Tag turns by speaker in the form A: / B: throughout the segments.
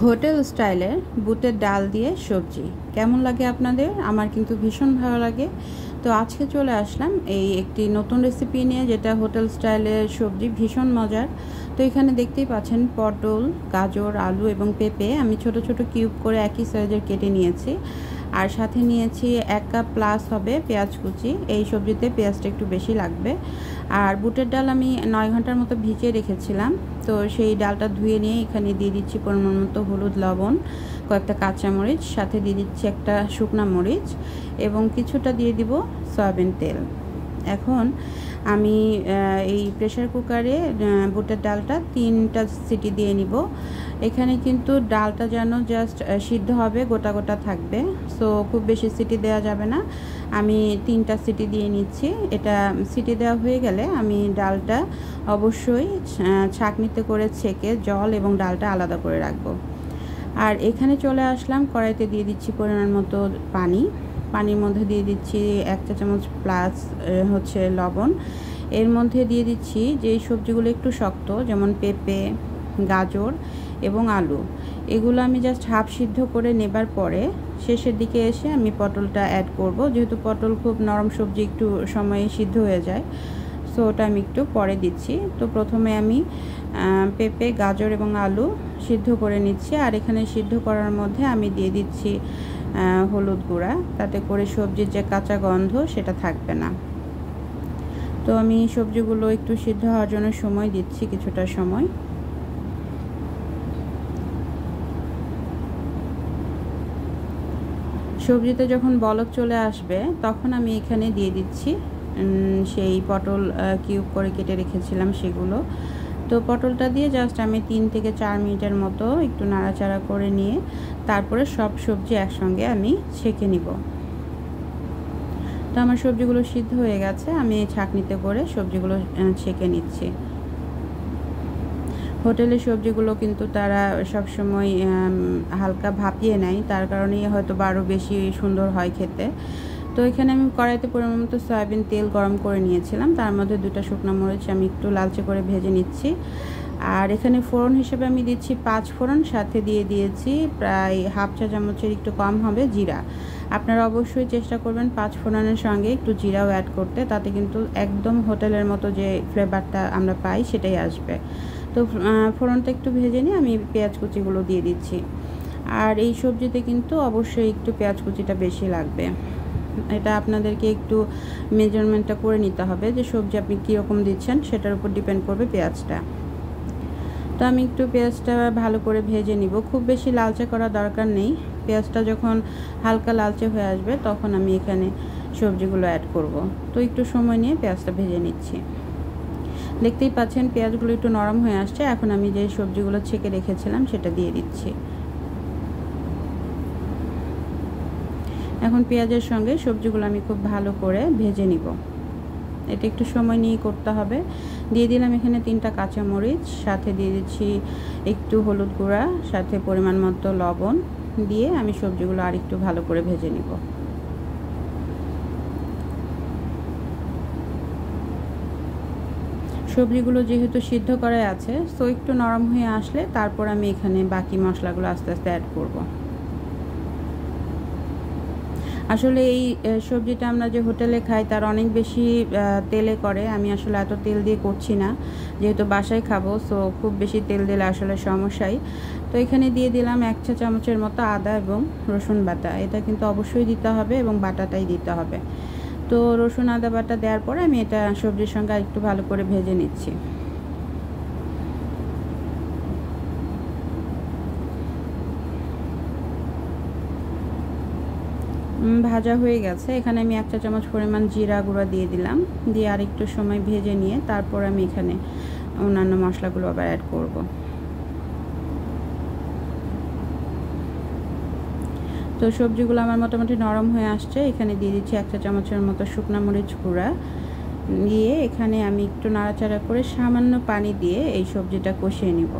A: Hotel স্টাইলের বুটের ডাল দিয়ে সবজি কেমন লাগে আপনাদের? আমার কিন্তু ভীষণ ভালো লাগে। তো আজকে চলে আসলাম এই একটি নতুন রেসিপি নিয়ে, যেটা হোটেল স্টাইলের সবজি, ভীষণ মজার। তো এখানে দেখতেই পাচ্ছেন পটল, গাজর, আলু এবং পেঁপে আমি ছোট ছোট কিউব করে একই সাইজের কেটে নিয়েছি। আর সাথে নিয়েছি 1 কাপ প্লাস হবে পেঁয়াজ কুচি। এই সবজিতে পেঁয়াজটা একটু বেশি লাগবে। আর বুটের ডাল আমি 9 ঘন্টার মতো ভিজিয়ে রেখেছিলাম। তো সেই ডালটা ধুয়ে নিয়ে এখানে দিয়ে দিচ্ছি পরিমাণ মতো হলুদ, লবণ, কয়েকটা কাঁচামরিচ, সাথে দিয়ে দিচ্ছি একটা শুকনা মরিচ এবং কিছুটা দিয়ে দিব সয়াবিন তেল। এখন আমি এই প্রেসার কুকারে বুটের ডালটা 3টা সিটি দিয়ে নিব। এখানে কিন্তু ডালটা যেন জাস্ট সিদ্ধ হবে, গোটা গোটা থাকবে, সো খুব বেশি সিটি দেওয়া যাবে না। আমি 3টা সিটি দিয়ে নিচ্ছি। এটা সিটি দেওয়া হয়ে গেলে আমি ডালটা অবশ্যই ছাঁকনিতে করে ছেঁকে জল এবং ডালটা আলাদা করে রাখবো। আর এখানে চলে আসলাম, কড়াইতে দিয়ে দিচ্ছি পরিমাণ মতো পানি। পানির মধ্যে দিয়ে দিচ্ছি 1 চা চামচ প্লাস হচ্ছে লবণ। এর মধ্যে দিয়ে দিচ্ছি যে সবজিগুলো একটু শক্ত, যেমন পেঁপে, গাজর এবং আলু, এগুলো আমি জাস্ট হাফ সিদ্ধ করে নেবার পরে শেষের দিকে এসে আমি পটলটা অ্যাড করব। যেহেতু পটল খুব নরম সবজি, একটু সময়ে সিদ্ধ হয়ে যায়, সো ওটা আমি একটু পরে দিচ্ছি। তো প্রথমে আমি পেঁপে, গাজর এবং আলু সিদ্ধ করে নিচ্ছি। আর এখানে সিদ্ধ করার মধ্যে আমি দিয়ে দিচ্ছি হলুদ গুঁড়া, তাতে করে সবজির যে কাঁচা গন্ধ সেটা থাকবে না। তো আমি সবজিগুলো একটু সিদ্ধ হওয়ার জন্য সময় দিচ্ছি, কিছুটা সময়। সবজিতে যখন বলক চলে আসবে তখন আমি এখানে দিয়ে দিচ্ছি সেই পটল কিউব করে কেটে রেখেছিলাম সেগুলো। তো পটলটা দিয়ে জাস্ট আমি 3 থেকে 4 মিনিটের মতো একটু নাড়াচাড়া করে নিয়ে তারপরে সব সবজি একসঙ্গে আমি ছেঁকে নিব। তো আমার সবজিগুলো সিদ্ধ হয়ে গেছে, আমি ছাঁকনিতে করে সবজিগুলো ছেঁকে নিচ্ছি। হোটেলের সবজিগুলো কিন্তু তারা সবসময় হালকা ভাপিয়ে নেয়, তার কারণেই হয়তো আরও বেশি সুন্দর হয় খেতে। তো এখানে আমি কড়াইতে পরিমাণ মতো সয়াবিন তেল গরম করে নিয়েছিলাম, তার মধ্যে 2টা শুকনো মরিচ আমি একটু লালচে করে ভেজে নিচ্ছি। আর এখানে ফোড়ন হিসেবে আমি দিচ্ছি 5 ফোড়ন, সাথে দিয়ে দিয়েছি প্রায় হাফ চা চামচের একটু কম হবে জিরা। আপনারা অবশ্যই চেষ্টা করবেন 5 ফোড়নের সঙ্গে একটু জিরাও অ্যাড করতে, তাতে কিন্তু একদম হোটেলের মতো যে ফ্লেভারটা আমরা পাই সেটাই আসবে। তো ফোড়নটা একটু ভেজে নিয়ে আমি পেঁয়াজ কুচিগুলো দিয়ে দিচ্ছি। আর এই সবজিতে কিন্তু অবশ্যই একটু পেঁয়াজ কুচিটা বেশি লাগবে। এটা আপনাদেরকে একটু মেজারমেন্টটা করে নিতে হবে, যে সবজি আপনি কীরকম দিচ্ছেন সেটার উপর ডিপেন্ড করবে পেঁয়াজটা। তো আমি একটু পেঁয়াজটা ভালো করে ভেজে নিব, খুব বেশি লালচে করা দরকার নেই। পেঁয়াজটা যখন হালকা লালচে হয়ে আসবে তখন আমি এখানে সবজিগুলো অ্যাড করব। তো একটু সময় নিয়ে পেঁয়াজটা ভেজে নিচ্ছি। দেখতেই পাচ্ছেন পেঁয়াজগুলো একটু নরম হয়ে আসছে। এখন আমি যে সবজিগুলো ছেঁকে রেখেছিলাম সেটা দিয়ে দিচ্ছি। এখন পেঁয়াজের সঙ্গে সবজিগুলো আমি খুব ভালো করে ভেজে নিব। এটা একটু সময় নিয়ে করতে হবে। দিয়ে দিলাম এখানে 3টা কাঁচামরিচ, সাথে দিয়ে দিচ্ছি একটু হলুদ গুঁড়া, সাথে পরিমাণ মতো লবণ দিয়ে আমি সবজিগুলো আর একটু ভালো করে ভেজে নিব। সবজিগুলো যেহেতু সিদ্ধ করা আছে, সো একটু নরম হয়ে আসলে তারপর আমি এখানে বাকি মশলাগুলো আস্তে আস্তে অ্যাড করব। আসলে এই সবজিটা আমরা যে হোটেলে খাই তার অনেক বেশি তেলে করে। আমি আসলে এত তেল দিয়ে করছি না, যেহেতু বাসায় খাবো, সো খুব বেশি তেল দিলে আসলে সমস্যাই। তো এখানে দিয়ে দিলাম 1 চা চামচের মতো আদা এবং রসুন বাটা। এটা কিন্তু অবশ্যই দিতে হবে এবং বাটাটাই দিতে হবে। তো রসুন আদা বাটা দেওয়ার পরে আমি এটা সবজির সঙ্গে একটু ভালো করে ভেজে নিচ্ছি। ভাজা হয়ে গেছে। এখানে আমি 1 চা চামচ পরিমাণ জিরা গুঁড়া দিয়ে দিলাম, দিয়ে আর একটু সময় ভেজে নিয়ে তারপর আমি এখানে অন্যান্য মশলাগুলো আবার অ্যাড করব। তো সবজিগুলো আমার মোটামুটি নরম হয়ে আসছে। এখানে দিয়ে দিচ্ছি 1 চা চামচের মতো শুকনা মরিচ গুঁড়া, দিয়ে এখানে আমি একটু নাড়াচাড়া করে সামান্য পানি দিয়ে এই সবজিটা কষিয়ে নিব।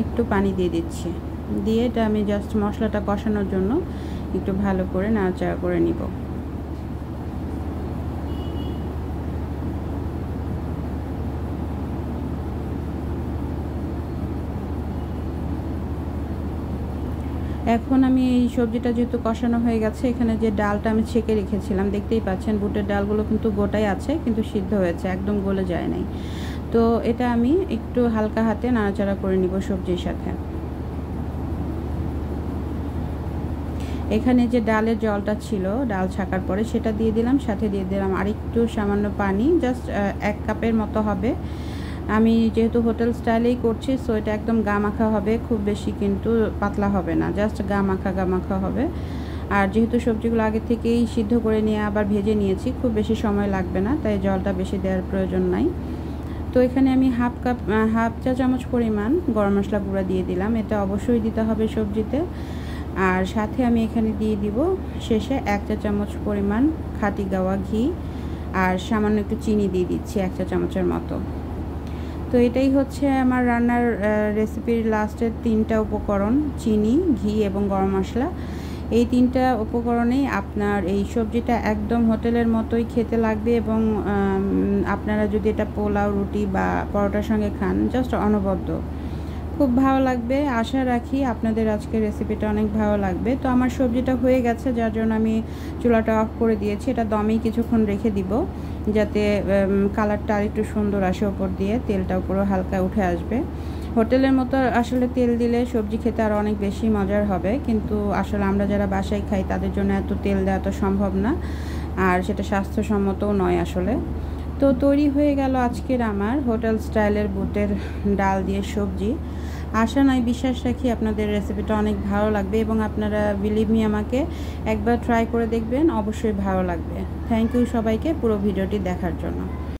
A: একটু পানি দিয়ে দিচ্ছি, দিয়ে এটা আমি জাস্ট মশলাটা কষানোর জন্য একটু ভালো করে নাড়াচাড়া করে নিব। এখন আমি এই সবজিটা যেহেতু কষানো হয়ে গেছে, এখানে যে ডালটা আমি ছেঁকে রেখেছিলাম দেখতেই পাচ্ছেন, বুটের ডালগুলো কিন্তু গোটাই আছে, কিন্তু সিদ্ধ হয়েছে, একদম গলে যায় নাই। তো এটা আমি একটু হালকা হাতে নাড়াচাড়া করে নিব সবজির সাথে। এখানে যে ডালের জলটা ছিল ডাল ছাকার পরে সেটা দিয়ে দিলাম, সাথে দিয়ে দিলাম আরেকটু সামান্য পানি, জাস্ট 1 কাপের মতো হবে। আমি যেহেতু হোটেল স্টাইলেই করছি, সো এটা একদম গা মাখা হবে, খুব বেশি কিন্তু পাতলা হবে না, জাস্ট গা মাখা হবে। আর যেহেতু সবজিগুলো আগে থেকেই সিদ্ধ করে নিয়ে আবার ভেজে নিয়েছি, খুব বেশি সময় লাগবে না, তাই জলটা বেশি দেওয়ার প্রয়োজন নাই। তো এখানে আমি হাফ চা চামচ পরিমাণ গরম মশলা গুঁড়া দিয়ে দিলাম, এটা অবশ্যই দিতে হবে সবজিতে। আর সাথে আমি এখানে দিয়ে দিব শেষে 1 চা চামচ পরিমাণ খাঁটি গাওয়া ঘি, আর সামান্য একটু চিনি দিয়ে দিচ্ছি 1 চা চামচের মতো। তো এটাই হচ্ছে আমার রান্নার রেসিপির লাস্টের 3টা উপকরণ, চিনি, ঘি এবং গরম মশলা। এই 3টা উপকরণেই আপনার এই সবজিটা একদম হোটেলের মতোই খেতে লাগবে, এবং আপনারা যদি এটা পোলাও, রুটি বা পরোটার সঙ্গে খান, জাস্ট অনবদ্য খুব ভালো লাগবে। আশা রাখি আপনাদের আজকের রেসিপিটা অনেক ভালো লাগবে। তো আমার সবজিটা হয়ে গেছে, যার জন্য আমি চুলাটা অফ করে দিয়েছি। এটা দমেই কিছুক্ষণ রেখে দিব, যাতে কালারটা আরেকটু সুন্দর আসে, ওপর দিয়ে তেলটা উপরেও হালকা উঠে আসবে। হোটেলের মতো আসলে তেল দিলে সবজি খেতে আরও অনেক বেশি মজার হবে, কিন্তু আসলে আমরা যারা বাসায় খাই তাদের জন্য এত তেল দেওয়া তো সম্ভব না, আর সেটা স্বাস্থ্যসম্মতও নয় আসলে। তো তৈরি হয়ে গেল আজকের আমার হোটেল স্টাইলের বুটের ডাল দিয়ে সবজি। আশা নয়, বিশ্বাস রাখি আপনাদের রেসিপিটা অনেক ভালো লাগবে, এবং আপনারা বিলিভ মি, আমাকে একবার ট্রাই করে দেখবেন, অবশ্যই ভালো লাগবে। থ্যাংক ইউ সবাইকে পুরো ভিডিওটি দেখার জন্য।